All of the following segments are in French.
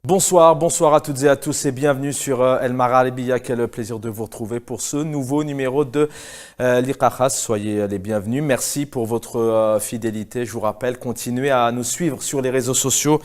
Bonsoir, bonsoir à toutes et à tous et bienvenue sur El Marhalibiya. Quel plaisir de vous retrouver pour ce nouveau numéro de l'Iqakhas. Soyez les bienvenus. Merci pour votre fidélité. Je vous rappelle, continuez à nous suivre sur les réseaux sociaux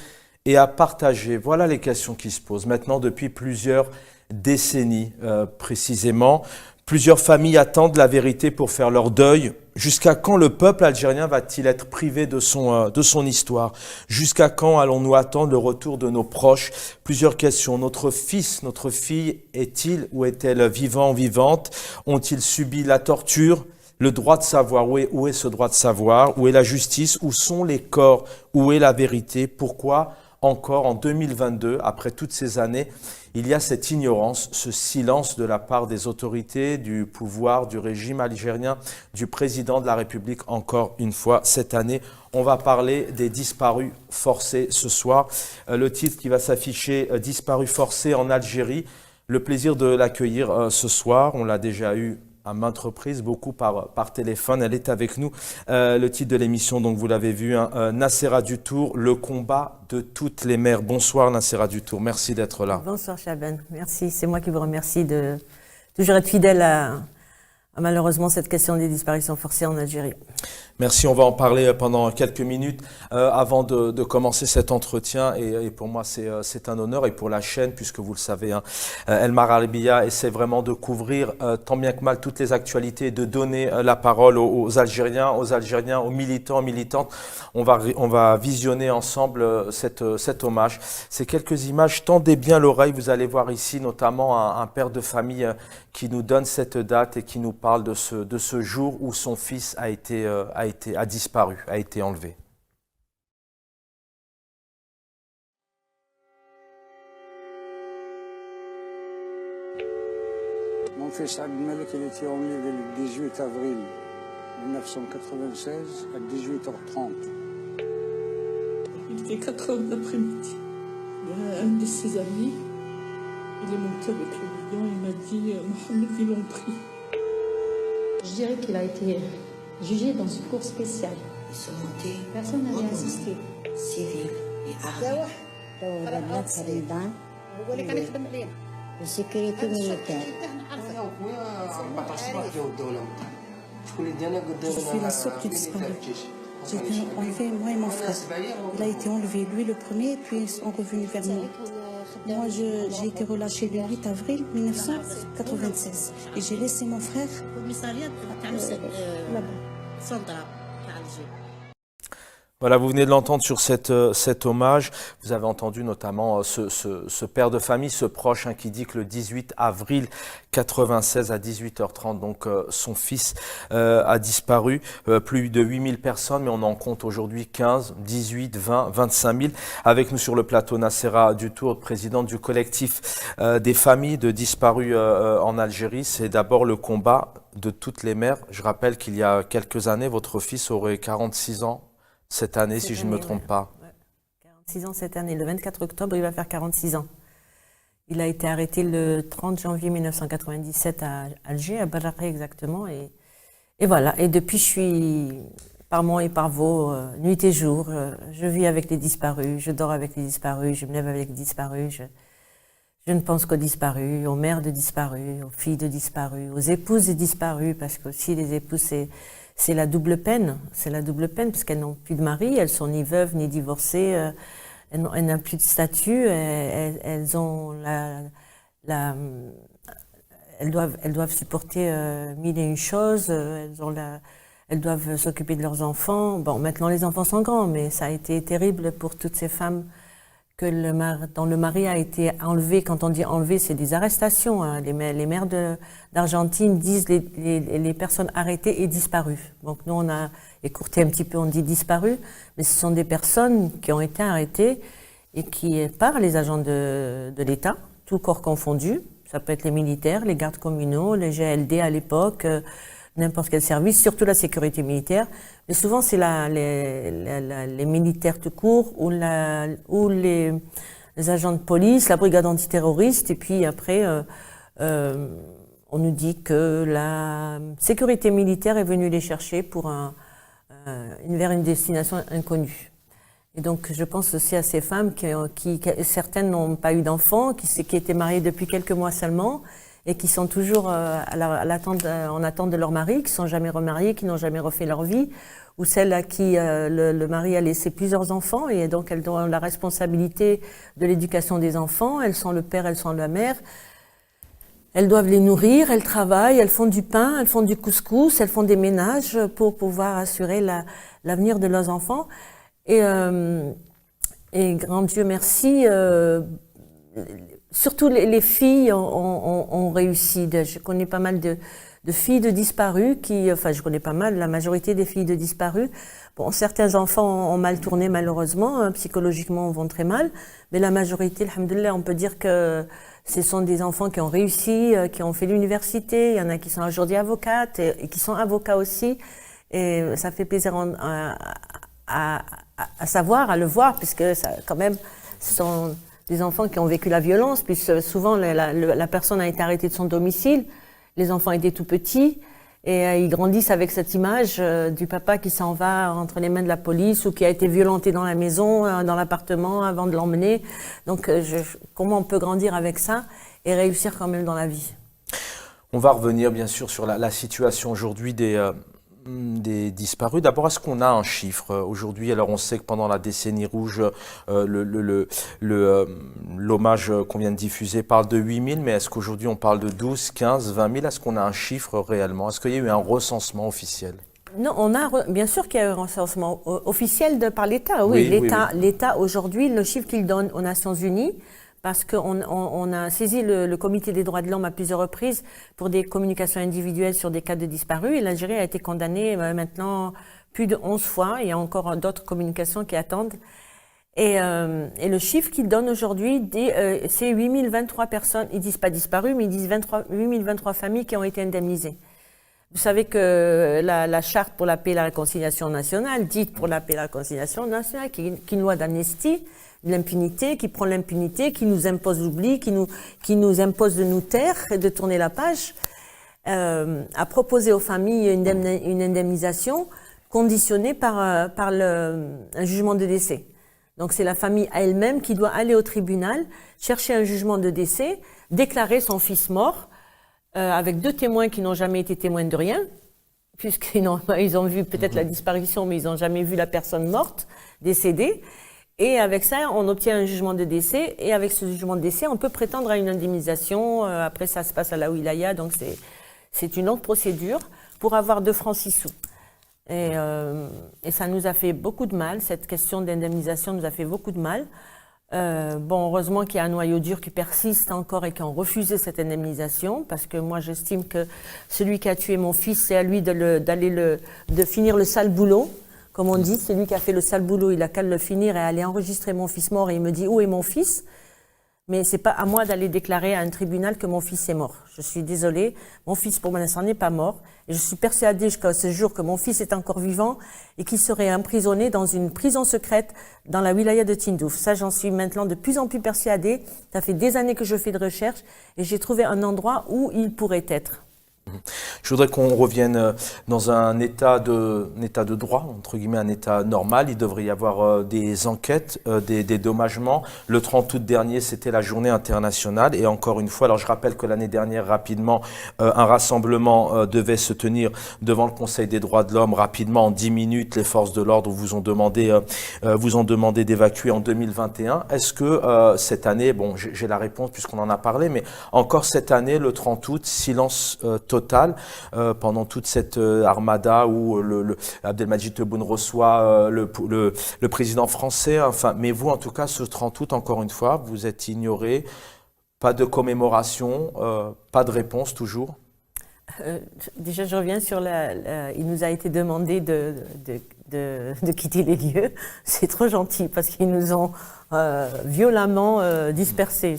et à partager. Voilà les questions qui se posent maintenant depuis plusieurs décennies précisément. Plusieurs familles attendent la vérité pour faire leur deuil. Jusqu'à quand le peuple algérien va-t-il être privé de son histoire? Jusqu'à quand allons-nous attendre le retour de nos proches? Plusieurs questions. Notre fils, notre fille, est-il ou est-elle vivant, vivante? Ont-ils subi la torture? Le droit de savoir, où est ce droit de savoir? Où est la justice? Où sont les corps? Où est la vérité? Pourquoi encore en 2022, après toutes ces années, il y a cette ignorance, ce silence de la part des autorités, du pouvoir, du régime algérien, du président de la République. Encore une fois, cette année, on va parler des disparus forcés ce soir. Le titre qui va s'afficher, Disparus forcés en Algérie. Le plaisir de l'accueillir ce soir, on l'a déjà eu à maintes reprises, beaucoup par téléphone. Elle est avec nous. Le titre de l'émission, donc vous l'avez vu, Nassera Dutour, le combat de toutes les mères. Bonsoir Nassera Dutour, merci d'être là. Bonsoir Chaban, merci. C'est moi qui vous remercie de toujours être fidèle à malheureusement cette question des disparitions forcées en Algérie. Merci, on va en parler pendant quelques minutes avant de commencer cet entretien et pour moi c'est un honneur et pour la chaîne puisque vous le savez, El Marhalibiya essaie vraiment de couvrir tant bien que mal toutes les actualités et de donner la parole aux Algériens, aux militants, militantes. On va visionner ensemble cet hommage. Ces quelques images, tendez bien l'oreille, vous allez voir ici notamment un père de famille qui nous donne cette date et qui nous parle de ce jour où son fils a disparu, a été enlevé. Mon fils Abdelmalek, il a été enlevé le 18 avril 1996 à 18h30. Il était 4 heures d'après-midi. Il y a un de ses amis, il est monté avec le bidon, il m'a dit Mohamed, ils l'ont pris. Je dirais qu'il a été jugé dans une cour spéciale. Ils sont montés. Personne n'avait assisté. Civil et armés. de sécurité militaire. Je suis la sœur qui disparut. J'ai été enlevée, moi et mon frère. Il a été enlevé, lui le premier, puis ils sont revenus vers moi. Moi, j'ai été relâchée le 8 avril 1996 et j'ai laissé mon frère là-bas. Voilà, vous venez de l'entendre sur cet hommage. Vous avez entendu notamment ce père de famille, ce proche qui dit que le 18 avril 96 à 18h30, donc son fils a disparu. Plus de 8000 personnes, mais on en compte aujourd'hui 15, 18, 20, 25 000. Avec nous sur le plateau, Nassera Dutour, présidente du collectif des familles de disparus en Algérie. C'est d'abord le combat de toutes les mères. Je rappelle qu'il y a quelques années, votre fils aurait 46 ans. Cette année, si je ne me trompe pas. Ouais. 46 ans cette année. Le 24 octobre, il va faire 46 ans. Il a été arrêté le 30 janvier 1997 à Alger, à Barraqi exactement. Et voilà. Et depuis, je suis par Mont et par Vaux, nuit et jour. Je vis avec les disparus, je dors avec les disparus, je me lève avec les disparus. Je ne pense qu'aux disparus, aux mères de disparus, aux filles de disparus, aux épouses de disparus, parce que aussi les épouses, c'est la double peine. C'est la double peine parce qu'elles n'ont plus de mari, elles sont ni veuves ni divorcées, elles n'ont plus de statut, elles ont elles doivent supporter mille et une choses, elles doivent s'occuper de leurs enfants. Bon, maintenant les enfants sont grands, mais ça a été terrible pour toutes ces femmes dont le mari a été enlevé. Quand on dit enlevé, c'est des arrestations. Hein. Les mères d'Argentine disent les personnes arrêtées et disparues. Donc nous, on a écourté un petit peu, on dit disparues, mais ce sont des personnes qui ont été arrêtées et qui, par les agents de l'État, tout corps confondu, ça peut être les militaires, les gardes communaux, les GLD à l'époque, n'importe quel service, surtout la sécurité militaire. Mais souvent, c'est les militaires tout court ou les agents de police, la brigade antiterroriste. Et puis après, on nous dit que la sécurité militaire est venue les chercher vers une destination inconnue. Et donc, je pense aussi à ces femmes certaines n'ont pas eu d'enfants, qui étaient mariées depuis quelques mois seulement, et qui sont toujours en attente de leur mari, qui ne sont jamais remariées, qui n'ont jamais refait leur vie, ou celles à qui le mari a laissé plusieurs enfants, et donc elles ont la responsabilité de l'éducation des enfants, elles sont le père, elles sont la mère, elles doivent les nourrir, elles travaillent, elles font du pain, elles font du couscous, elles font des ménages pour pouvoir assurer l'avenir de leurs enfants. Et grand Dieu merci, surtout les filles ont réussi. Je connais pas mal de filles de disparues je connais pas mal, la majorité des filles de disparues. Bon, certains enfants ont mal tourné malheureusement, hein, psychologiquement vont très mal, mais la majorité, alhamdoulilah, on peut dire que ce sont des enfants qui ont réussi, qui ont fait l'université. Il y en a qui sont aujourd'hui avocates et qui sont avocats aussi. Et ça fait plaisir à savoir, à le voir, puisque ça, quand même, ce sont des enfants qui ont vécu la violence, puisque souvent la personne a été arrêtée de son domicile, les enfants étaient tout petits, et ils grandissent avec cette image du papa qui s'en va entre les mains de la police ou qui a été violenté dans la maison, dans l'appartement avant de l'emmener. Donc comment on peut grandir avec ça et réussir quand même dans la vie? On va revenir bien sûr sur la situation aujourd'hui des disparus. D'abord, est-ce qu'on a un chiffre aujourd'hui? Alors, on sait que pendant la décennie rouge, l'hommage qu'on vient de diffuser parle de 8 000, mais est-ce qu'aujourd'hui on parle de 12, 15, 20 000? Est-ce qu'on a un chiffre réellement? Est-ce qu'il y a eu un recensement officiel? Non, bien sûr qu'il y a eu un recensement officiel par l'État. Oui, l'État aujourd'hui, le chiffre qu'il donne aux Nations Unies, parce qu'on a saisi le comité des droits de l'homme à plusieurs reprises pour des communications individuelles sur des cas de disparus, et l'Algérie a été condamnée maintenant plus de 11 fois. Il y a encore d'autres communications qui attendent. Et le chiffre qu'ils donnent aujourd'hui, c'est 8023 personnes. Ils disent pas disparues, mais ils disent 8023 familles qui ont été indemnisées. Vous savez que la charte pour la paix et la réconciliation nationale, dite pour la paix et la réconciliation nationale, qui est une loi d'amnistie, de l'impunité, qui prend l'impunité, qui nous impose l'oubli, qui nous impose de nous taire et de tourner la page, a proposé aux familles une indemnisation conditionnée par un jugement de décès. Donc c'est la famille elle-même qui doit aller au tribunal, chercher un jugement de décès, déclarer son fils mort, avec 2 témoins qui n'ont jamais été témoins de rien, puisqu'ils ont vu peut-être la disparition, mais ils n'ont jamais vu la personne morte, décédée. Et avec ça, on obtient un jugement de décès. Et avec ce jugement de décès, on peut prétendre à une indemnisation. Après, ça se passe à la wilaya. Donc, c'est une longue procédure pour avoir 2 francs 6 sous. Et ça nous a fait beaucoup de mal. Cette question d'indemnisation nous a fait beaucoup de mal. Heureusement qu'il y a un noyau dur qui persiste encore et qui ont refusé cette indemnisation. Parce que moi, j'estime que celui qui a tué mon fils, c'est à lui de finir le sale boulot. Comme on dit, c'est lui qui a fait le sale boulot, il a qu'à le finir et aller enregistrer mon fils mort et il me dit où est mon fils? Mais c'est pas à moi d'aller déclarer à un tribunal que mon fils est mort. Je suis désolée, mon fils pour l'instant n'est pas mort et je suis persuadée jusqu'à ce jour que mon fils est encore vivant et qu'il serait emprisonné dans une prison secrète dans la wilaya de Tindouf. Ça, j'en suis maintenant de plus en plus persuadée. Ça fait des années que je fais de recherche et j'ai trouvé un endroit où il pourrait être. Je voudrais qu'on revienne dans un état de droit, entre guillemets, un état normal. Il devrait y avoir des enquêtes, des dédommagements. Le 30 août dernier, c'était la journée internationale. Et encore une fois, alors je rappelle que l'année dernière, rapidement, un rassemblement devait se tenir devant le Conseil des droits de l'homme. Rapidement, en 10 minutes, les forces de l'ordre vous ont demandé d'évacuer en 2021. Est-ce que cette année, bon, j'ai la réponse puisqu'on en a parlé, mais encore cette année, le 30 août, silence total pendant toute cette armada où Abdelmadjid Tebboune reçoit le président français. Enfin, mais vous, en tout cas, ce 30 août, encore une fois, vous êtes ignoré. Pas de commémoration, pas de réponse toujours. Déjà, je reviens sur il nous a été demandé de quitter les lieux. C'est trop gentil parce qu'ils nous ont violemment dispersés.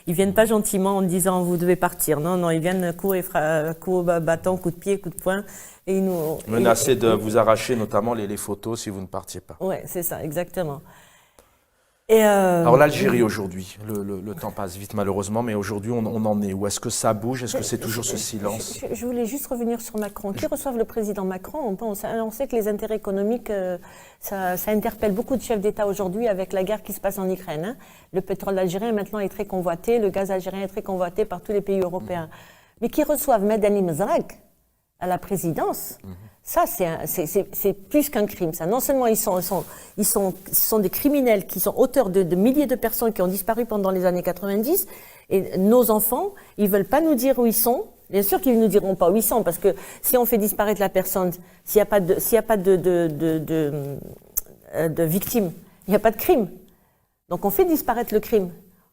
Ils viennent pas gentiment en disant vous devez partir. Non, ils viennent coup bâton, coup de pied, coup de poing. Et ils nous menacer de vous arracher notamment les photos si vous ne partiez pas. Ouais, c'est ça, exactement. Alors l'Algérie aujourd'hui, le temps passe vite malheureusement, mais aujourd'hui on en est où? Est-ce que ça bouge? Est-ce que c'est toujours ce silence? Je voulais juste revenir sur Macron. Qui reçoivent le président Macron? On sait que les intérêts économiques, ça interpelle beaucoup de chefs d'État aujourd'hui avec la guerre qui se passe en Ukraine. Hein. Le pétrole algérien maintenant est très convoité, le gaz algérien est très convoité par tous les pays européens. Mais qui reçoivent Medani Mezrag à la présidence, ça c'est plus qu'un crime. Ça. Non seulement ce sont des criminels qui sont auteurs de milliers de personnes qui ont disparu pendant les années 90, et nos enfants, ils veulent pas nous dire où ils sont. Bien sûr qu'ils ne nous diront pas où ils sont, parce que si on fait disparaître la personne, s'il n'y a pas de victime, il n'y a pas de crime. Donc on fait disparaître le crime.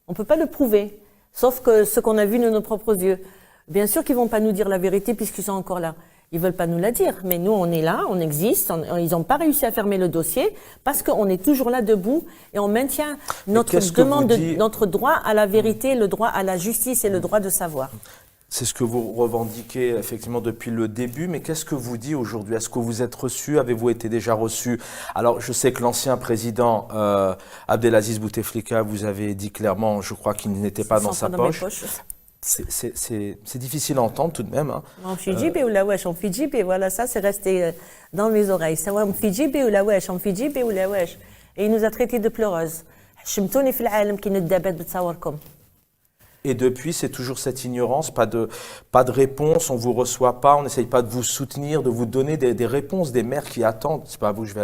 On ne peut pas le prouver, sauf que ce qu'on a vu de nos propres yeux. Bien sûr qu'ils ne vont pas nous dire la vérité puisqu'ils sont encore là. Ils ne veulent pas nous la dire. Mais nous, on est là, on existe. Ils n'ont pas réussi à fermer le dossier parce qu'on est toujours là debout et on maintient notre demande, notre droit à la vérité, le droit à la justice et le droit de savoir. C'est ce que vous revendiquez effectivement depuis le début, mais qu'est-ce que vous dit aujourd'hui? Est-ce que vous êtes reçu? Avez-vous été déjà reçu? Alors, je sais que l'ancien président Abdelaziz Bouteflika, vous avez dit clairement, je crois qu'il n'était pas dans sa poche. C'est difficile à entendre tout de même. Hein. En Fidjibé ou la wesh, en Fidjibé, voilà, ça c'est resté dans mes oreilles. Ça va en Fidjibé ou la wesh, en Fidjibé ou la wesh. Et il nous a traités de pleureuses. Chimtouni fil alam qui ne débat de sawarkom. Et depuis, c'est toujours cette ignorance, pas de réponse, on vous reçoit pas, on n'essaye pas de vous soutenir, de vous donner des réponses, des mères qui attendent. C'est pas à vous que je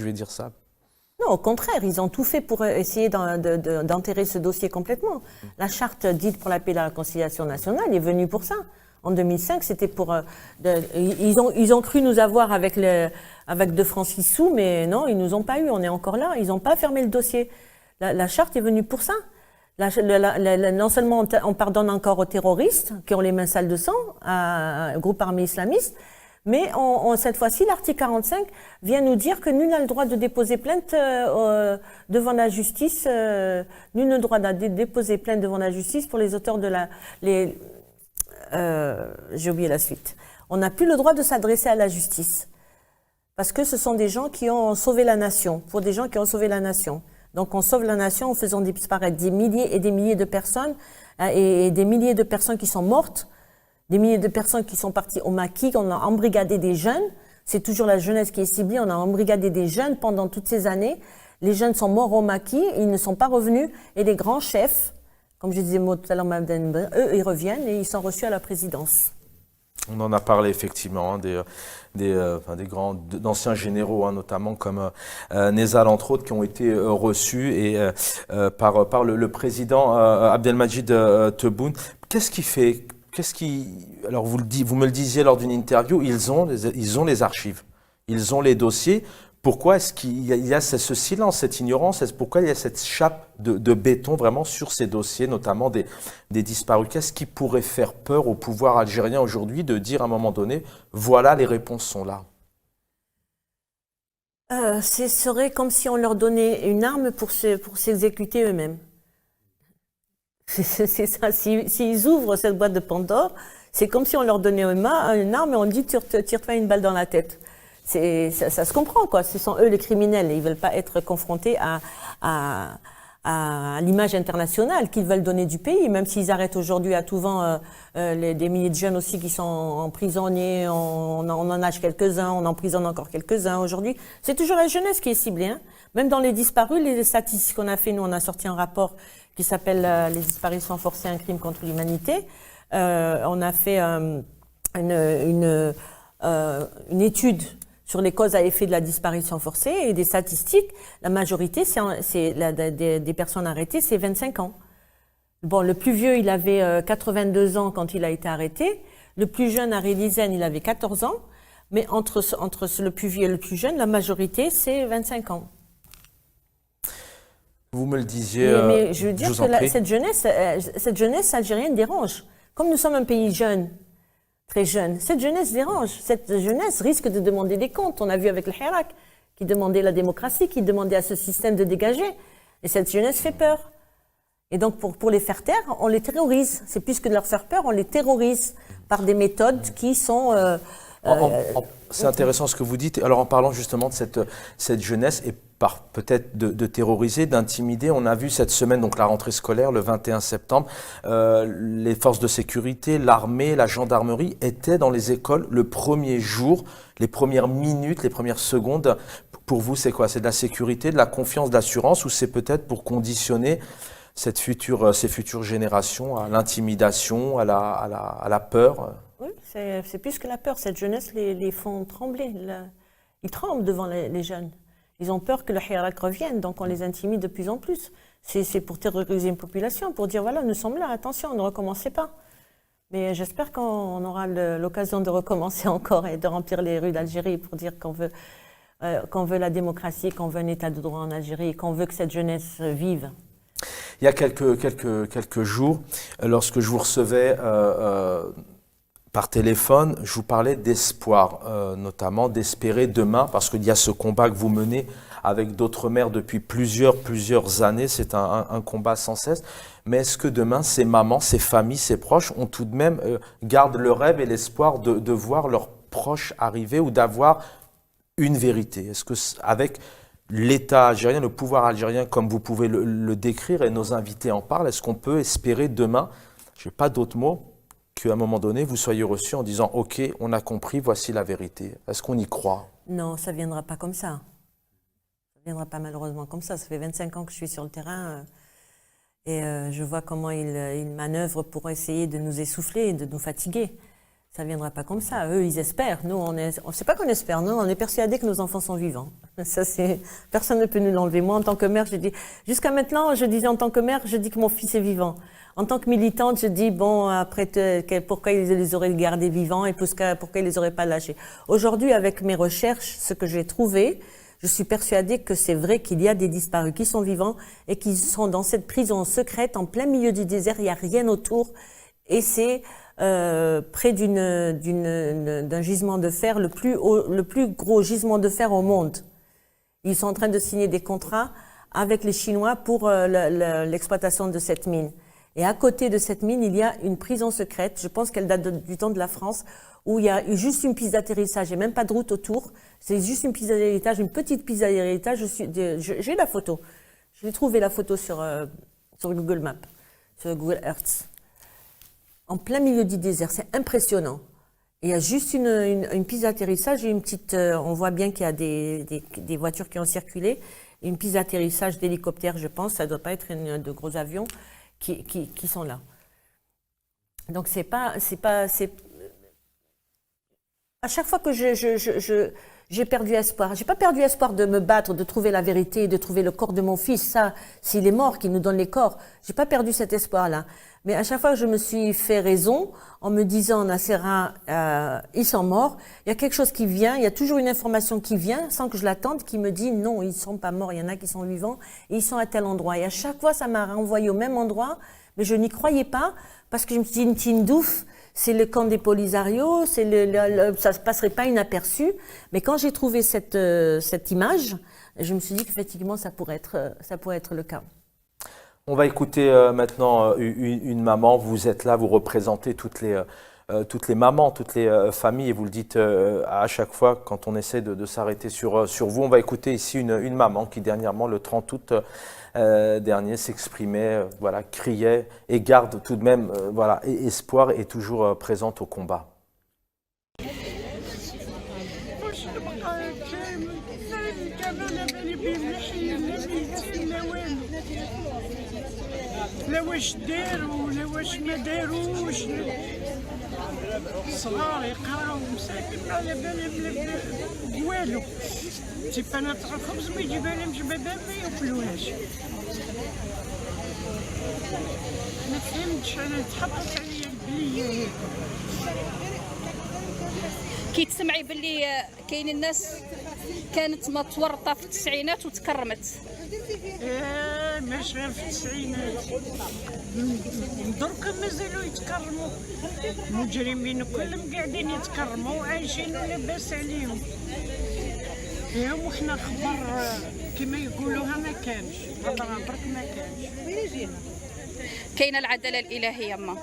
vais dire ça. Non, au contraire, ils ont tout fait pour essayer d'enterrer ce dossier complètement. La charte dite pour la paix et la réconciliation nationale est venue pour ça. En 2005, c'était pour... ils ont cru nous avoir avec de francs 6 sous, mais non, ils nous ont pas eu, on est encore là. Ils n'ont pas fermé le dossier. La charte est venue pour ça. Non seulement on pardonne encore aux terroristes qui ont les mains sales de sang, à un groupe armé islamiste, mais cette fois-ci, l'article 45 vient nous dire que nul n'a le droit de déposer plainte devant la justice. Nul n'a le droit de déposer plainte devant la justice pour les auteurs de j'ai oublié la suite. On n'a plus le droit de s'adresser à la justice parce que ce sont des gens qui ont sauvé la nation, pour des gens qui ont sauvé la nation. Donc on sauve la nation en faisant disparaître des milliers et des milliers de personnes et des milliers de personnes qui sont mortes, des milliers de personnes qui sont parties au maquis, on a embrigadé des jeunes, c'est toujours la jeunesse qui est ciblée, on a embrigadé des jeunes pendant toutes ces années, les jeunes sont morts au maquis, ils ne sont pas revenus et les grands chefs, comme je disais tout à l'heure, eux ils reviennent et ils sont reçus à la présidence. On en a parlé effectivement, d'anciens généraux, hein, notamment comme Nezal entre autres, qui ont été reçus et par le président Abdelmadjid Tebboune. Alors vous me le disiez lors d'une interview, ils ont les archives, ils ont les dossiers. Pourquoi est-ce qu'il y a ce silence, cette ignorance? Pourquoi il y a cette chape de béton vraiment sur ces dossiers, notamment des disparus? Qu'est-ce qui pourrait faire peur au pouvoir algérien aujourd'hui de dire à un moment donné, voilà, les réponses sont là? Ce serait comme si on leur donnait une arme pour s'exécuter eux-mêmes. C'est ça. S'ils ouvrent cette boîte de Pandore, c'est comme si on leur donnait une arme et on dit tire-toi une balle dans la tête. Ça se comprend, quoi. Ce sont eux les criminels. Ils veulent pas être confrontés à l'image internationale qu'ils veulent donner du pays, même s'ils arrêtent aujourd'hui à tout vent des milliers de jeunes aussi qui sont emprisonnés. On en nage quelques-uns, on emprisonne encore quelques-uns aujourd'hui. C'est toujours la jeunesse qui est ciblée. Hein. Même dans les disparus, les statistiques qu'on a fait, nous, on a sorti un rapport qui s'appelle « Les disparitions forcées, un crime contre l'humanité ». On a fait une étude sur les causes à effet de la disparition forcée et des statistiques, la majorité, des personnes arrêtées, c'est 25 ans. Bon, le plus vieux, il avait 82 ans quand il a été arrêté. Le plus jeune, Harry Lizen, il avait 14 ans. Mais entre le plus vieux et le plus jeune, la majorité, c'est 25 ans. Vous me le disiez. Mais je veux dire que cette jeunesse algérienne dérange. Comme nous sommes un pays jeune, très jeune, cette jeunesse dérange. Cette jeunesse risque de demander des comptes. On a vu avec le Hirak, qui demandait la démocratie, qui demandait à ce système de dégager. Et cette jeunesse fait peur. Et donc, pour les faire taire, on les terrorise. C'est plus que de leur faire peur, on les terrorise par des méthodes qui sont... C'est intéressant ce que vous dites. Alors, en parlant justement de cette jeunesse, et peut-être de terroriser, d'intimider. On a vu cette semaine, donc la rentrée scolaire, le 21 septembre, les forces de sécurité, l'armée, la gendarmerie étaient dans les écoles le premier jour, les premières minutes, les premières secondes. Pour vous, c'est quoi? C'est de la sécurité, de la confiance, de l'assurance, ou c'est peut-être pour conditionner ces futures générations à l'intimidation, à la peur? Oui, c'est plus que la peur. Cette jeunesse les font trembler. Ils tremblent devant les jeunes. Ils ont peur que le hirak revienne, donc on les intimide de plus en plus. C'est pour terroriser une population, pour dire voilà, nous sommes là, attention, ne recommencez pas. Mais j'espère qu'on aura l'occasion de recommencer encore et de remplir les rues d'Algérie pour dire qu'on veut la démocratie, qu'on veut un état de droit en Algérie, qu'on veut que cette jeunesse vive. Il y a quelques jours, lorsque je vous recevais par téléphone, je vous parlais d'espoir, notamment d'espérer demain, parce qu'il y a ce combat que vous menez avec d'autres mères depuis plusieurs années. C'est un combat sans cesse. Mais est-ce que demain, ces mamans, ces familles, ces proches ont tout de même gardent le rêve et l'espoir de voir leurs proches arriver ou d'avoir une vérité? Est-ce que avec l'État algérien, le pouvoir algérien, comme vous pouvez le décrire, et nos invités en parlent, est-ce qu'on peut espérer demain, je n'ai pas d'autres mots, qu'à un moment donné, vous soyez reçus en disant « Ok, on a compris, voici la vérité ». Est-ce qu'on y croit? Non, ça ne viendra pas comme ça. Ça ne viendra pas malheureusement comme ça. Ça fait 25 ans que je suis sur le terrain et je vois comment ils manœuvrent pour essayer de nous essouffler et de nous fatiguer. Ça ne viendra pas comme ça. Eux, ils espèrent. Nous, on ne sait pas qu'on espère. Nous, on est persuadés que nos enfants sont vivants. Ça, personne ne peut nous l'enlever. Moi, en tant que mère, je dis, jusqu'à maintenant, je disais en tant que mère, je dis que mon fils est vivant. En tant que militante, je dis, bon, après, pourquoi ils les auraient gardés vivants et pourquoi ils les auraient pas lâchés. Aujourd'hui, avec mes recherches, ce que j'ai trouvé, je suis persuadée que c'est vrai qu'il y a des disparus qui sont vivants et qui sont dans cette prison secrète, en plein milieu du désert, il n'y a rien autour. Et c'est près d'un gisement de fer, le plus gros gisement de fer au monde. Ils sont en train de signer des contrats avec les Chinois pour l'exploitation de cette mine. Et à côté de cette mine, il y a une prison secrète, je pense qu'elle date du temps de la France, où il y a juste une piste d'atterrissage, il n'y a même pas de route autour, c'est juste une piste d'atterrissage, une petite piste d'atterrissage, j'ai la photo. J'ai trouvé la photo sur Google Maps, sur Google Earth. En plein milieu du désert, c'est impressionnant. Il y a juste une piste d'atterrissage et une petite... on voit bien qu'il y a des voitures qui ont circulé, une piste d'atterrissage d'hélicoptères, je pense, ça ne doit pas être de gros avions qui sont là. Donc à chaque fois que j'ai perdu espoir. J'ai pas perdu espoir de me battre, de trouver la vérité, de trouver le corps de mon fils. Ça, s'il est mort, qu'il nous donne les corps. J'ai pas perdu cet espoir-là. Mais à chaque fois que je me suis fait raison, en me disant, Nassera, ils sont morts, il y a quelque chose qui vient, il y a toujours une information qui vient, sans que je l'attende, qui me dit, non, ils sont pas morts, il y en a qui sont vivants, et ils sont à tel endroit. Et à chaque fois, ça m'a renvoyé au même endroit, mais je n'y croyais pas, parce que je me suis dit, Tindouf, c'est le camp des Polisario, ça ne passerait pas inaperçu. Mais quand j'ai trouvé cette image, je me suis dit qu'effectivement, ça pourrait être le cas. On va écouter maintenant une maman. Vous êtes là, vous représentez toutes les mamans, toutes les familles, et vous le dites à chaque fois quand on essaie de s'arrêter sur vous. On va écouter ici une maman qui dernièrement, le 30 août dernier, s'exprimait, voilà, criait et garde tout de même espoir et toujours présente au combat. لا واش داروا لا واش ما داروش صغار يقراو مساكن ما على بالهم والو تي انا تاع الخبز ما يجيب لهمش بابا ما ياكلوهاش ما فهمتش انا تحطت عليا البليه كي تسمعي باللي كاين الناس كانت متورطه في التسعينات وتكرمت ماشي غير في التسعينات دركا مازالوا يتكرموا المجرمين كلهم قاعدين يتكرموا وعايشين ولاباس عليهم ياهم وحنا خبر كما يقولوها ما كانش برك ما كانش كاينه العداله الالهيه ما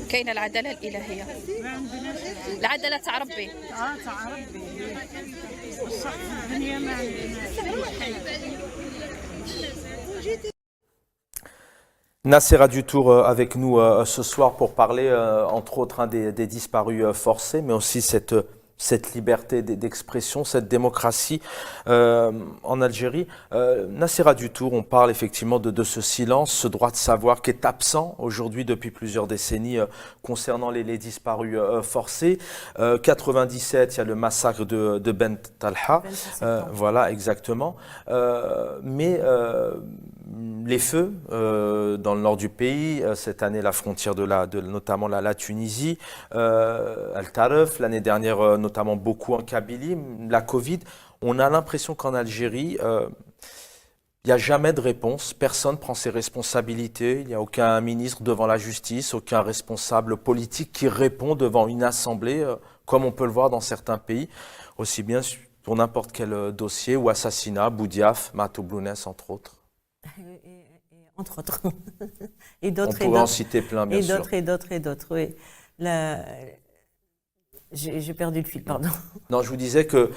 كاينه العداله الالهيه العداله تاع ربي تاع ربي بصح في الدنيا ما عندناش. Nassera Dutour avec nous ce soir pour parler entre autres des disparus forcés, mais aussi cette liberté d'expression, cette démocratie en Algérie. Nassera Dutour, on parle effectivement de ce silence, ce droit de savoir qui est absent aujourd'hui depuis plusieurs décennies concernant les disparus forcés. 97, il y a le massacre de Ben Talha, voilà exactement. Mais les feux dans le nord du pays, cette année la frontière notamment la Tunisie, Al-Taref, l'année dernière notamment beaucoup en Kabylie, la Covid, on a l'impression qu'en Algérie, il n'y a jamais de réponse, personne ne prend ses responsabilités, il n'y a aucun ministre devant la justice, aucun responsable politique qui répond devant une assemblée, comme on peut le voir dans certains pays, aussi bien pour n'importe quel dossier ou assassinat, Boudiaf, Matou Blounès, entre autres. Entre autres. Et d'autres. On pourrait en citer plein, bien sûr. Et d'autres, oui. J'ai perdu le fil, pardon. Non, je vous disais que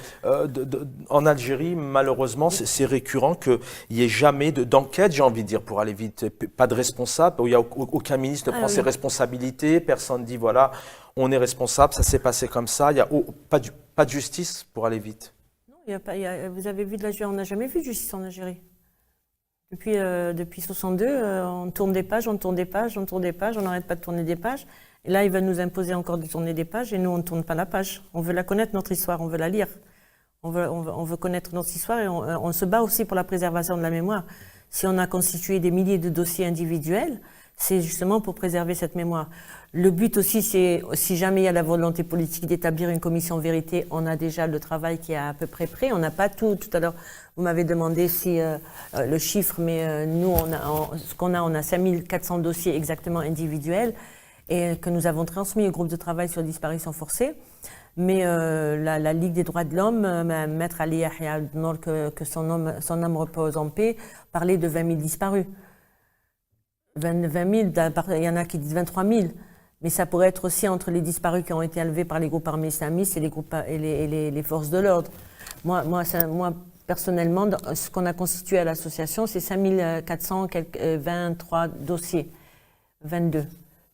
en Algérie, malheureusement, c'est récurrent qu'il n'y ait jamais d'enquête, j'ai envie de dire, pour aller vite. Pas de responsable, où il n'y a aucun ministre ne prend ses responsabilités, personne ne dit, voilà, on est responsable, ça s'est passé comme ça, il n'y a pas de justice pour aller vite. Non, vous avez vu on n'a jamais vu de justice en Algérie. Depuis 62, on tourne des pages, on n'arrête pas de tourner des pages. Et là, ils veulent nous imposer encore de tourner des pages et nous, on ne tourne pas la page. On veut la connaître, notre histoire, on veut la lire. On veut connaître notre histoire et on se bat aussi pour la préservation de la mémoire. Si on a constitué des milliers de dossiers individuels, c'est justement pour préserver cette mémoire. Le but aussi, c'est, si jamais il y a la volonté politique d'établir une commission vérité, on a déjà le travail qui est à peu près prêt. On n'a pas tout. Tout à l'heure, vous m'avez demandé si le chiffre, mais nous, on a 5400 dossiers exactement individuels et que nous avons transmis au groupe de travail sur disparition forcée. Mais la Ligue des droits de l'homme, Maître Ali Yahya Nor, que son âme repose en paix, parlait de 20 000 disparus. 20 000, il y en a qui disent 23 000. Mais ça pourrait être aussi entre les disparus qui ont été enlevés par les groupes armés islamistes et les forces de l'ordre. Moi, personnellement, ce qu'on a constitué à l'association, c'est 5423 dossiers, 22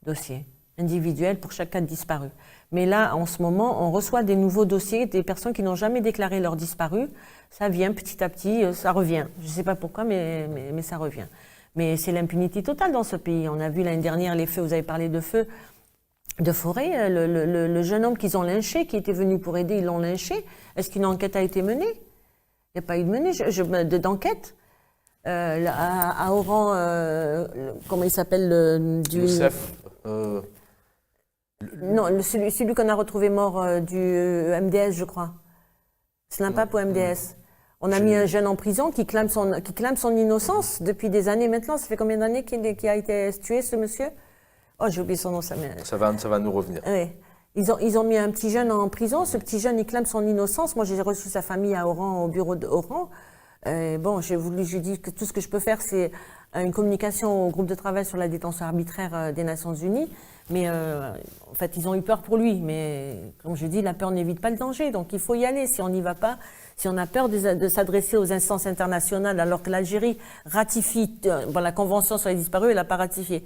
dossiers individuels pour chaque cas de disparu. Mais là, en ce moment, on reçoit des nouveaux dossiers, des personnes qui n'ont jamais déclaré leurs disparus. Ça vient petit à petit, ça revient. Je ne sais pas pourquoi, mais ça revient. Mais c'est l'impunité totale dans ce pays. On a vu l'année dernière les feux, vous avez parlé de feux de forêt. Le jeune homme qu'ils ont lynché, qui était venu pour aider, ils l'ont lynché. Est-ce qu'une enquête a été menée? Il n'y a pas eu d'enquête. À Oran, comment il s'appelle Youssef. Non, celui qu'on a retrouvé mort du MDS, je crois. C'est l'impact au MDS. On a mis un jeune en prison qui clame son innocence depuis des années maintenant. Ça fait combien d'années qu'il a été tué, ce monsieur? Oh, j'ai oublié son nom. Ça va nous revenir. Oui. Ils ont mis un petit jeune en prison. Ce petit jeune, il clame son innocence. Moi, j'ai reçu sa famille à Oran, au bureau d'Oran. Bon, je lui dis que tout ce que je peux faire, c'est une communication au groupe de travail sur la détention arbitraire des Nations Unies. Mais en fait, ils ont eu peur pour lui. Mais comme je dis, la peur n'évite pas le danger. Donc, il faut y aller. Si on n'y va pas, si on a peur de s'adresser aux instances internationales, alors que l'Algérie ratifie la Convention sur les disparus, elle n'a pas ratifié.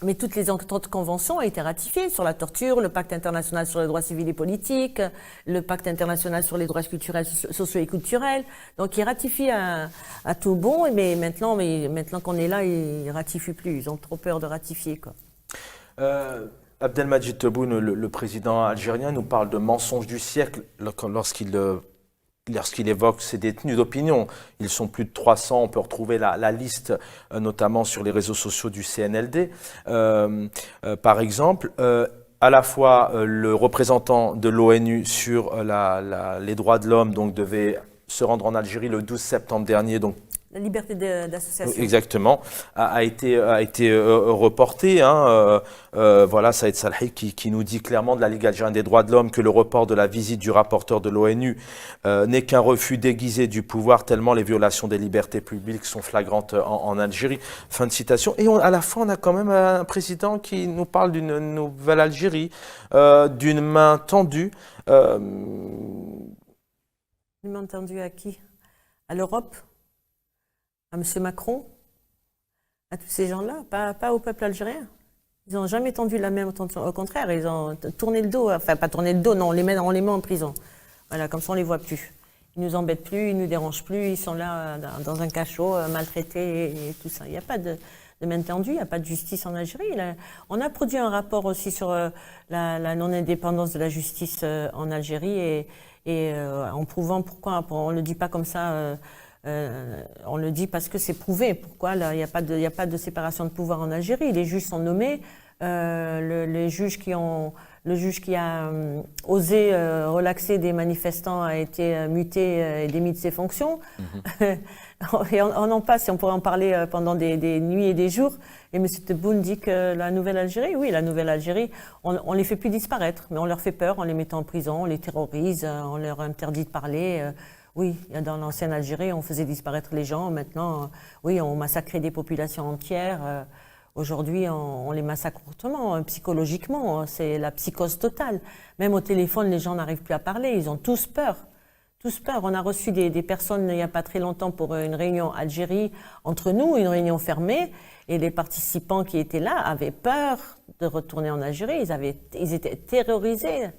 Mais toutes les autres conventions ont été ratifiées sur la torture, le pacte international sur les droits civils et politiques, le pacte international sur les droits culturels, sociaux et culturels. Donc, ils ratifient à tout bon, mais maintenant qu'on est là, ils ne ratifient plus. Ils ont trop peur de ratifier, quoi. Abdelmadjid Tebboune, le président algérien, nous parle de mensonge du siècle lorsqu'il évoque ces détenus d'opinion. Ils sont plus de 300, on peut retrouver la liste, notamment sur les réseaux sociaux du CNLD. Par exemple, à la fois le représentant de l'ONU sur les droits de l'homme devait se rendre en Algérie le 12 septembre dernier, donc La liberté d'association. Exactement, a été reporté. Voilà, Saïd Salhi qui nous dit clairement de la Ligue algérienne des droits de l'homme que le report de la visite du rapporteur de l'ONU n'est qu'un refus déguisé du pouvoir, tellement les violations des libertés publiques sont flagrantes en Algérie. Fin de citation. Et à la fin, on a quand même un président qui nous parle d'une nouvelle Algérie, d'une main tendue. Une main tendue à qui? À l'Europe? À M. Macron, à tous ces gens-là, pas au peuple algérien. Ils n'ont jamais tendu la main, au contraire, ils ont tourné le dos, enfin pas tourné le dos, non, on les met en prison. Voilà, comme ça on ne les voit plus. Ils ne nous embêtent plus, ils ne nous dérangent plus, ils sont là dans un cachot, maltraités et tout ça. Il n'y a pas de main tendue, il n'y a pas de justice en Algérie. On a produit un rapport aussi sur la non-indépendance de la justice en Algérie et en prouvant pourquoi, on ne le dit pas comme ça. On le dit parce que c'est prouvé. Pourquoi il n'y a pas de séparation de pouvoir en Algérie? Les juges sont nommés. Le juge qui a osé relaxer des manifestants a été muté et démis de ses fonctions. Et on en passe, et on pourrait en parler pendant des nuits et des jours. Et M. Tebboune dit que la nouvelle Algérie, oui, la nouvelle Algérie, on les fait plus disparaître, mais on leur fait peur en les mettant en prison, on les terrorise, on leur interdit de parler. Oui, dans l'ancienne Algérie, on faisait disparaître les gens. Maintenant, oui, on massacrait des populations entières. Aujourd'hui, on les massacre autrement, psychologiquement. C'est la psychose totale. Même au téléphone, les gens n'arrivent plus à parler. Ils ont tous peur. Tous peur. On a reçu des personnes il n'y a pas très longtemps pour une réunion Algérie entre nous, une réunion fermée. Et les participants qui étaient là avaient peur de retourner en Algérie. Ils étaient terrorisés.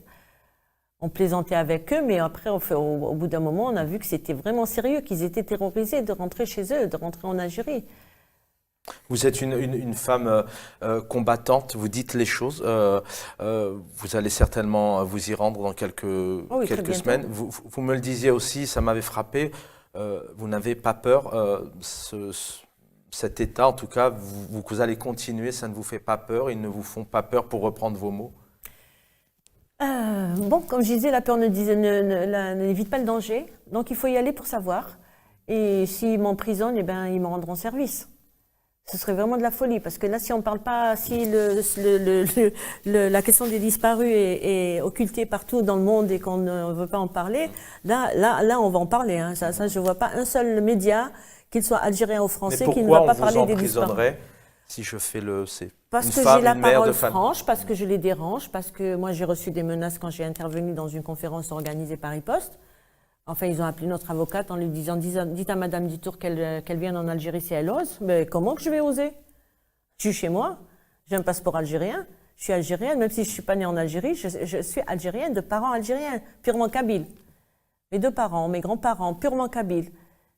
On plaisantait avec eux, mais après, au bout d'un moment, on a vu que c'était vraiment sérieux, qu'ils étaient terrorisés de rentrer chez eux, de rentrer en Algérie. Vous êtes une femme combattante, vous dites les choses. Vous allez certainement vous y rendre dans quelques semaines. Vous me le disiez aussi, ça m'avait frappé. Vous n'avez pas peur. Cet état, en tout cas, vous allez continuer, ça ne vous fait pas peur. Ils ne vous font pas peur, pour reprendre vos mots. Bon, comme je disais, la peur n'évite pas le danger. Donc, il faut y aller pour savoir. Et s'ils m'emprisonnent, eh ben, ils me rendront service. Ce serait vraiment de la folie. Parce que là, si on ne parle pas, si la question des disparus est occultée partout dans le monde et qu'on ne veut pas en parler, là on va en parler. Hein. Ça, je ne vois pas un seul média, qu'il soit algérien ou français, qui ne va pas parler des disparus. Si je fais parce que j'ai la parole franche, parce que je les dérange, parce que moi j'ai reçu des menaces quand j'ai intervenu dans une conférence organisée par Riposte. Enfin, ils ont appelé notre avocate en lui disant « Dites à Madame Ditour qu'elle vienne en Algérie si elle ose. » Mais comment que je vais oser? Je suis chez moi, j'ai un passeport algérien, je suis algérienne, même si je ne suis pas née en Algérie, je suis algérienne de parents algériens, purement kabyles. Mes deux parents, mes grands-parents, purement kabyles.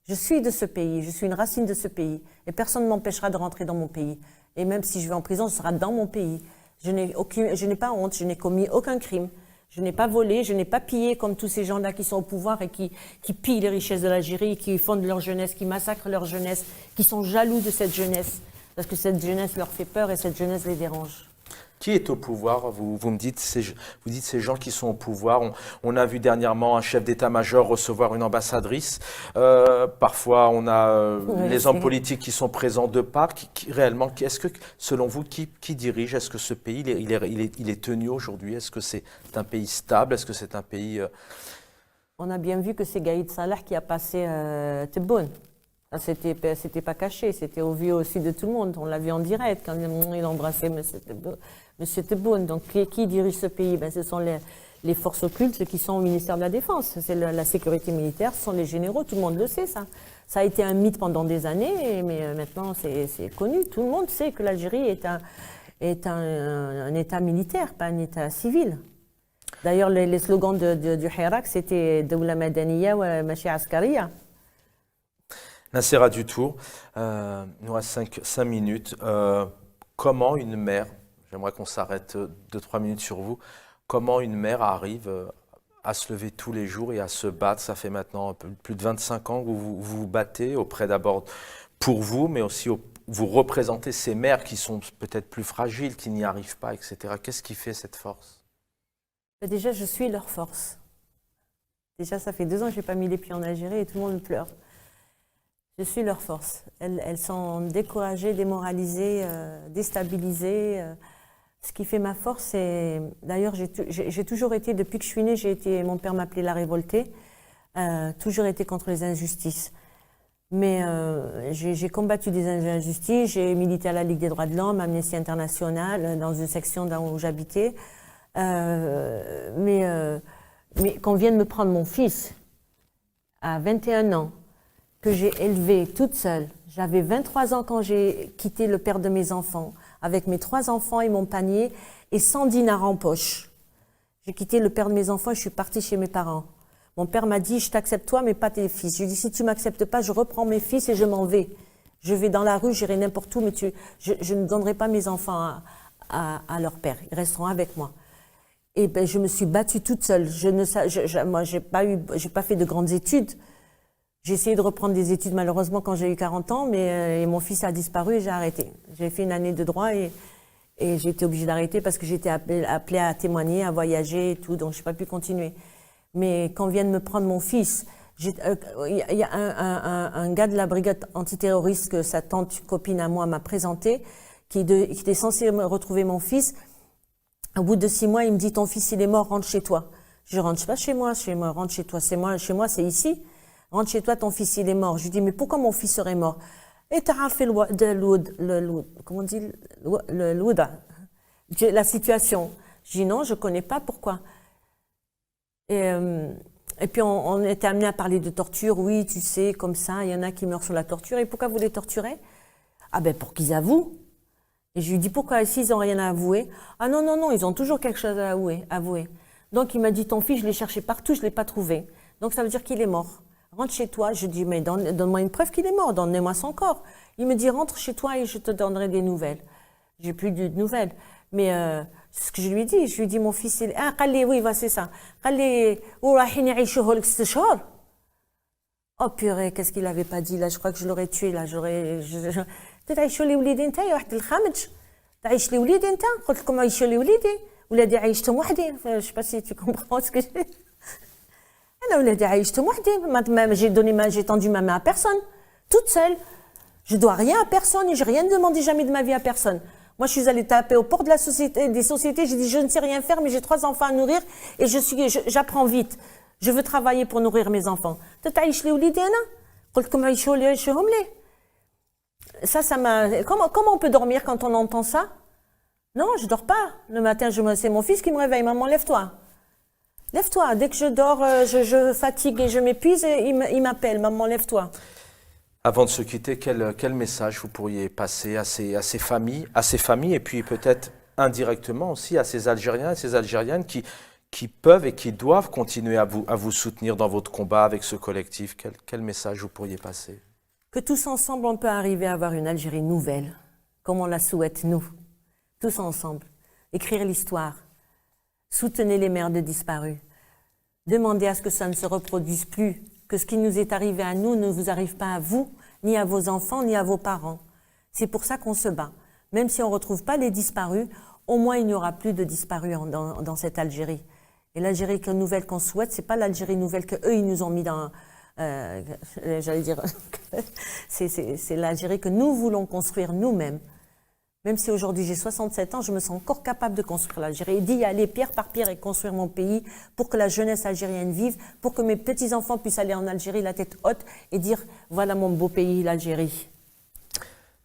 Je suis de ce pays, je suis une racine de ce pays. Et personne ne m'empêchera de rentrer dans mon pays. Et même si je vais en prison, ce sera dans mon pays. Je n'ai pas honte, je n'ai commis aucun crime. Je n'ai pas volé, je n'ai pas pillé comme tous ces gens-là qui sont au pouvoir et qui pillent les richesses de l'Algérie, qui fondent leur jeunesse, qui massacrent leur jeunesse, qui sont jaloux de cette jeunesse. Parce que cette jeunesse leur fait peur et cette jeunesse les dérange. Qui est au pouvoir? Vous me dites, vous dites ces gens qui sont au pouvoir. On a vu dernièrement un chef d'état-major recevoir une ambassadrice. Parfois, on a les hommes politiques qui sont présents de part. Réellement, est-ce que, selon vous, qui dirige? Est-ce que ce pays, il est tenu aujourd'hui? Est-ce que c'est un pays stable? Est-ce que c'est un pays... On a bien vu que c'est Gaïd Salah qui a passé Tebboune. C'était pas caché, c'était au vu aussi de tout le monde. On l'a vu en direct quand il embrassait M. Tebboune. Donc, qui dirige ce pays? Ce sont les forces occultes qui sont au ministère de la Défense. C'est la sécurité militaire, ce sont les généraux, tout le monde le sait, ça. Ça a été un mythe pendant des années, mais maintenant c'est connu. Tout le monde sait que l'Algérie est un État militaire, pas un État civil. D'ailleurs, les slogans du Hirak, c'était « Dawla Madaniya wa Machi Askariya ». Nassera Dutour, il nous reste 5 minutes. Comment une mère, j'aimerais qu'on s'arrête 2-3 minutes sur vous, comment une mère arrive à se lever tous les jours et à se battre? Ça fait maintenant plus de 25 ans que vous vous battez auprès d'abord pour vous, mais aussi vous représentez ces mères qui sont peut-être plus fragiles, qui n'y arrivent pas, etc. Qu'est-ce qui fait cette force? Déjà, je suis leur force. Déjà, ça fait 2 ans que je n'ai pas mis les pieds en Algérie et tout le monde pleure. Je suis leur force. Elles sont découragées, démoralisées, déstabilisées. Ce qui fait ma force, c'est... D'ailleurs, j'ai toujours été, depuis que je suis née, mon père m'appelait la révoltée, toujours été contre les injustices. Mais j'ai combattu des injustices, j'ai milité à la Ligue des droits de l'homme, Amnesty International, dans une section où j'habitais. Mais qu'on vienne me prendre mon fils à 21 ans, que j'ai élevé toute seule. J'avais 23 ans quand j'ai quitté le père de mes enfants, avec mes 3 enfants et mon panier, et 100 dinars en poche. J'ai quitté le père de mes enfants et je suis partie chez mes parents. Mon père m'a dit, je t'accepte toi, mais pas tes fils. Je lui ai dit, si tu m'acceptes pas, je reprends mes fils et je m'en vais. Je vais dans la rue, j'irai n'importe où, mais je ne donnerai pas mes enfants à leur père. Ils resteront avec moi. Et ben, je me suis battue toute seule. Moi, j'ai pas fait de grandes études. J'ai essayé de reprendre des études, malheureusement, quand j'ai eu 40 ans, mais mon fils a disparu et j'ai arrêté. J'ai fait une année de droit et j'ai été obligée d'arrêter parce que j'étais appelée à témoigner, à voyager et tout, donc je n'ai pas pu continuer. Mais quand viennent me prendre mon fils, il y a un gars de la brigade antiterroriste que sa tante, copine à moi, m'a présenté, qui était censé me retrouver mon fils. Au bout de 6 mois, il me dit, ton fils, il est mort, rentre chez toi. Je rentre pas chez moi, rentre chez toi. Chez moi, c'est ici. Rentre chez toi, ton fils, il est mort. Je lui dis, mais pourquoi mon fils serait mort? Et tu as fait comment on dit, la situation. Je dis, non, je connais pas pourquoi. Et puis, on était amené à parler de torture. Oui, tu sais, comme ça, il y en a qui meurent sur la torture. Et pourquoi vous les torturez? Ah ben, pour qu'ils avouent. Et je lui dis, pourquoi ici, ils n'ont rien à avouer? Ah non, non, non, ils ont toujours quelque chose à avouer. Donc, il m'a dit, ton fils, je l'ai cherché partout, je ne l'ai pas trouvé. Donc, ça veut dire qu'il est mort. Rentre chez toi. Je dis, mais donne-moi une preuve qu'il est mort, donnez-moi son corps. Il me dit, rentre chez toi et je te donnerai des nouvelles. J'ai plus de nouvelles. Mais ce que je lui dis, mon fils, il... Ah, oui, c'est ça. Oh purée, qu'est-ce qu'il avait pas dit là? Je crois que je l'aurais tué là. تعيشوا لي وليدي انت يا واحد الخامج تعيش لي وليدي انت قلت لكم عيشوا لي وليدي ولادي عيشتهم وحدي je sais pas si tu comprends ce que je dis. انا ولادي عيشتهم وحدي j'ai tendu ma main à personne toute seule. Je dois rien à personne et j'ai rien demandé jamais de ma vie à personne. Moi je suis allée taper aux portes de la société des sociétés, j'ai dit je ne sais rien faire mais j'ai 3 enfants à nourrir et j'apprends vite. Je veux travailler pour nourrir mes enfants. تعيش لي وليدي انا قلت لكم عيشوهم لي. Ça m'a... Comment on peut dormir quand on entend ça? Non, je dors pas. Le matin, c'est mon fils qui me réveille. Maman, lève-toi. Lève-toi. Dès que je dors, je fatigue et je m'épuise, il m'appelle. Maman, lève-toi. Avant de se quitter, quel message vous pourriez passer à ces familles et puis peut-être indirectement aussi à ces Algériens et ces Algériennes qui peuvent et qui doivent continuer à vous soutenir dans votre combat avec ce collectif? Quel message vous pourriez passer? Que tous ensemble, on peut arriver à avoir une Algérie nouvelle, comme on la souhaite, nous. Tous ensemble. Écrire l'histoire. Soutenez les mères de disparus. Demandez à ce que ça ne se reproduise plus, que ce qui nous est arrivé à nous ne vous arrive pas à vous, ni à vos enfants, ni à vos parents. C'est pour ça qu'on se bat. Même si on ne retrouve pas les disparus, au moins il n'y aura plus de disparus dans cette Algérie. Et l'Algérie nouvelle qu'on souhaite, c'est pas l'Algérie nouvelle qu'eux, ils nous ont mis dans... j'allais dire, c'est l'Algérie que nous voulons construire nous-mêmes. Même si aujourd'hui j'ai 67 ans, je me sens encore capable de construire l'Algérie et d'y aller pierre par pierre et construire mon pays pour que la jeunesse algérienne vive, pour que mes petits-enfants puissent aller en Algérie la tête haute et dire voilà mon beau pays, l'Algérie.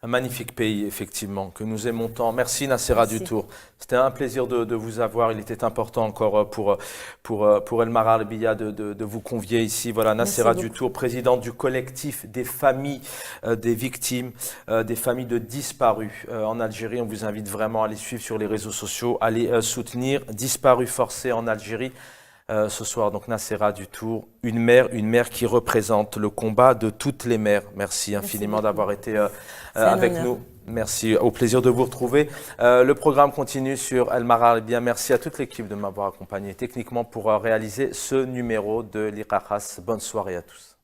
Un magnifique pays, effectivement, que nous aimons tant. Merci Nassera Dutour. C'était un plaisir de vous avoir. Il était important encore pour El Mara Al-Biya de vous convier ici. Voilà, Nassera Dutour, présidente du collectif des familles des victimes, des familles de disparus en Algérie. On vous invite vraiment à les suivre sur les réseaux sociaux, à les soutenir. Disparus forcés en Algérie. Ce soir, donc Nassera Dutour, une mère qui représente le combat de toutes les mères. Merci infiniment d'avoir été avec nous. Merci, au plaisir de vous retrouver. Le programme continue sur El Mara Al-Biya. Merci à toute l'équipe de m'avoir accompagné techniquement pour réaliser ce numéro de l'Iqakhas. Bonne soirée à tous.